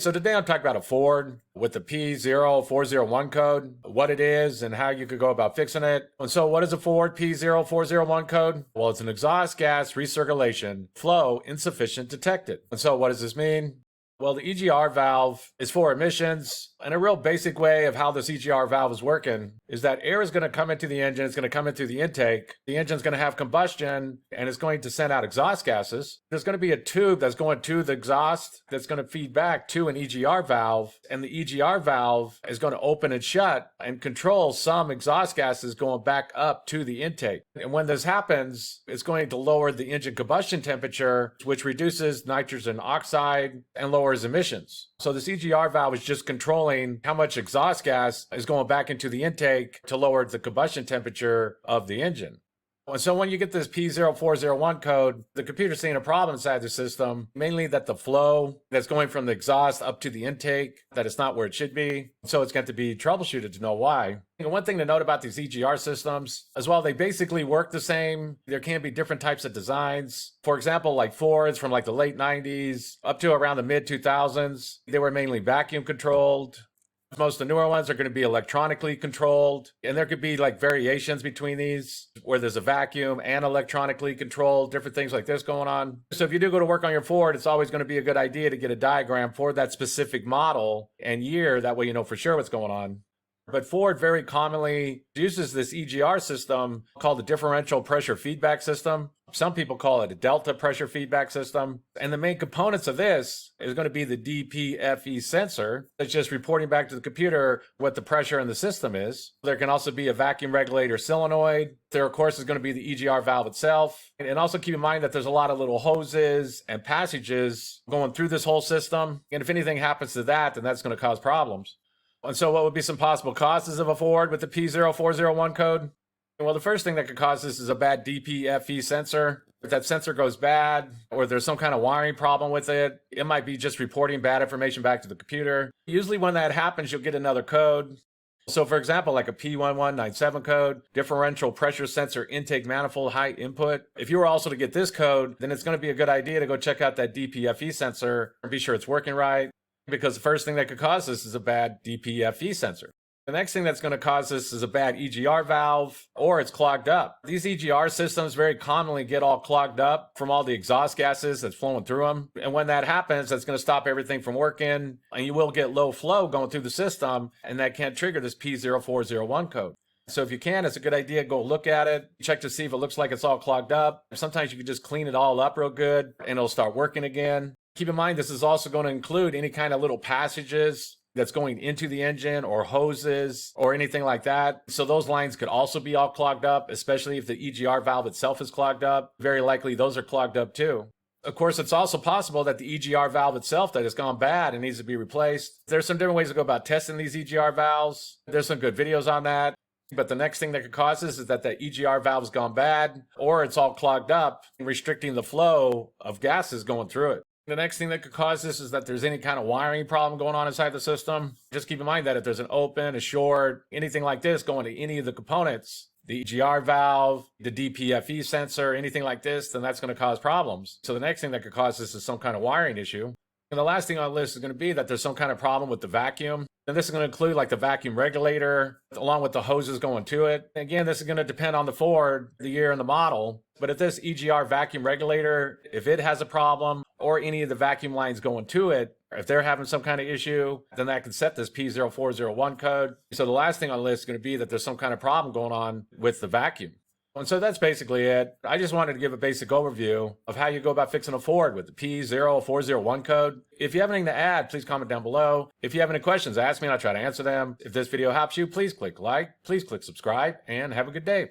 So today I'm talking about a Ford with the P0401 code, what it is and how you could go about fixing it. And so what is a Ford P0401 code? Well, it's an exhaust gas recirculation flow insufficient detected. And so what does this mean? Well, the EGR valve is for emissions, and a real basic way of how this EGR valve is working is that air is going to come into the engine, it's going to come into the intake, the engine's going to have combustion, and it's going to send out exhaust gases. There's going to be a tube that's going to the exhaust that's going to feed back to an EGR valve, and the EGR valve is going to open and shut and control some exhaust gases going back up to the intake. And when this happens, it's going to lower the engine combustion temperature, which reduces nitrogen oxide and lowers emissions. So this EGR valve is just controlling how much exhaust gas is going back into the intake to lower the combustion temperature of the engine. And so when you get this P0401 code, the computer's seeing a problem inside the system, mainly that the flow that's going from the exhaust up to the intake, that it's not where it should be. So it's got to be troubleshooted to know why. And one thing to note about these EGR systems, as well, they basically work the same. There can be different types of designs. For example, like Fords from like the late 90s up to around the mid 2000s, they were mainly vacuum controlled. Most of the newer ones are going to be electronically controlled, and there could be like variations between these where there's a vacuum and electronically controlled, different things like this going on. So if you do go to work on your Ford, it's always going to be a good idea to get a diagram for that specific model and year. That way you know for sure what's going on. But Ford very commonly uses this EGR system called the Differential Pressure Feedback System. Some people call it a Delta Pressure Feedback System. And the main components of this is going to be the DPFE sensor. It's just reporting back to the computer what the pressure in the system is. There can also be a vacuum regulator solenoid. There, of course, is going to be the EGR valve itself. And also keep in mind that there's a lot of little hoses and passages going through this whole system. And if anything happens to that, then that's going to cause problems. And so what would be some possible causes of a Ford with the P0401 code? Well, the first thing that could cause this is a bad DPFE sensor. If that sensor goes bad or there's some kind of wiring problem with it, it might be just reporting bad information back to the computer. Usually when that happens, you'll get another code. So for example, like a P1197 code, differential pressure sensor intake manifold high input. If you were also to get this code, then it's going to be a good idea to go check out that DPFE sensor and be sure it's working right. Because the first thing that could cause this is a bad DPFE sensor. The next thing that's going to cause this is a bad EGR valve, or it's clogged up. These EGR systems very commonly get all clogged up from all the exhaust gases that's flowing through them. And when that happens, that's going to stop everything from working, and you will get low flow going through the system, and that can't trigger this P0401 code. So if you can, it's a good idea, go look at it, check to see if it looks like it's all clogged up. Sometimes you can just clean it all up real good, and it'll start working again. Keep in mind, this is also going to include any kind of little passages that's going into the engine or hoses or anything like that. So those lines could also be all clogged up, especially if the EGR valve itself is clogged up. Very likely those are clogged up too. Of course, it's also possible that the EGR valve itself that has gone bad and needs to be replaced. There's some different ways to go about testing these EGR valves. There's some good videos on that. But the next thing that could cause this is that the EGR valve has gone bad or it's all clogged up, restricting the flow of gases going through it. The next thing that could cause this is that there's any kind of wiring problem going on inside the system. Just keep in mind that if there's an open, a short, anything like this going to any of the components, the EGR valve, the DPFE sensor, anything like this, then that's going to cause problems. So the next thing that could cause this is some kind of wiring issue. And the last thing on the list is going to be that there's some kind of problem with the vacuum. And this is going to include like the vacuum regulator, along with the hoses going to it. Again, this is going to depend on the Ford, the year and the model. But if this EGR vacuum regulator, if it has a problem, or any of the vacuum lines going to it, if they're having some kind of issue, then that can set this P0401 code. So the last thing on the list is going to be that there's some kind of problem going on with the vacuum. And so that's basically it. I just wanted to give a basic overview of how you go about fixing a Ford with the P0401 code. If you have anything to add, please comment down below. If you have any questions, ask me and I'll try to answer them. If this video helps you, please click like, please click subscribe, and have a good day.